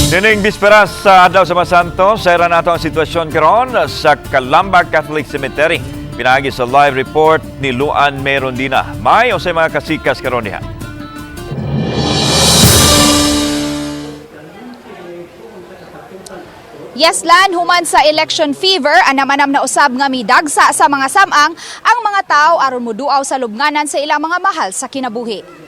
Nining bisperas sa Adlaw sa Masanto, sayra nato ang sitwasyon karon sa Calamba Catholic Cemetery. Pinagi sa live report ni Luan Merondina. May o sa mga kasikas karon diha. Yes, Lan, human sa election fever, anamanam na usab nga midagsa sa mga samang ang mga tao aron moduaw sa lubnganan sa ilang mga mahal sa kinabuhi.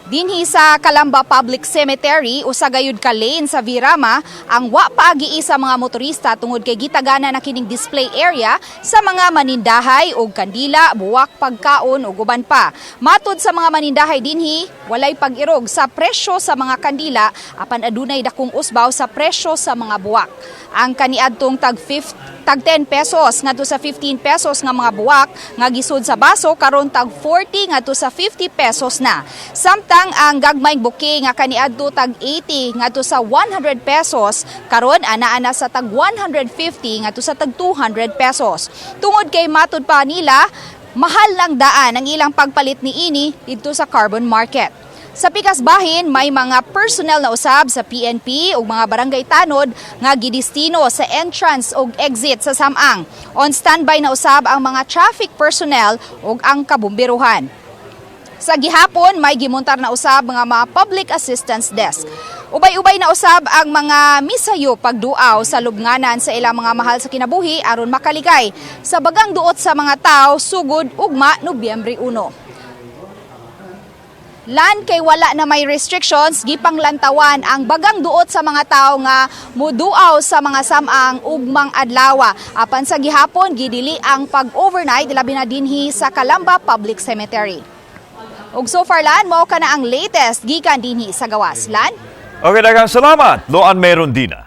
Dinhi sa Calamba Public Cemetery, usa gayud ka lane sa Virama, ang wa paagi sa mga motorista tungod kay gitagana na kining display area sa mga manindahay og kandila, buwak, pagkaon ug uban pa. Matud sa mga manindahay dinhi, walay pag-irog sa presyo sa mga kandila apan adunay dakong usbaw sa presyo sa mga buwak. Ang kaniadtong tag 10 pesos ngadto sa 15 pesos nga mga buwak nga gisud sa baso karon tag 40 ngadto sa 50 pesos na. Samtang ang gagmayng buki nga kaniadto tag 80 ngadto sa 100 pesos karon ana sa tag 150 ngadto sa tag 200 pesos. Tungod kay matud pa nila, mahal lang daan ang ilang pagpalit niini didto sa carbon market. Sa pikas bahin, may mga personnel na usab sa PNP ug mga barangay tanod nga gidestino sa entrance ug exit sa samang. On standby na usab ang mga traffic personnel ug ang kabumbiruhan. Sa gihapon, may gimontar na usab mga public assistance desk. Ubay-ubay na usab ang mga misayo pagduaw sa lubnganan sa ilang mga mahal sa kinabuhi aron makaligay sa bagang duot sa mga tao sugod ugma Nobyembre 1. Lan kay wala na may restrictions, gipanglantawan ang bagang duot sa mga tao nga muduaw sa mga samang ugmang adlawa. Apan sa gihapon, gidili ang pag-overnight labi na dinhi sa Calamba Public Cemetery. Ug so far, Lan, mao ka na ang latest gikan dinhi sa gawas. Lan? Okay, daghang salamat, Luan Merondina.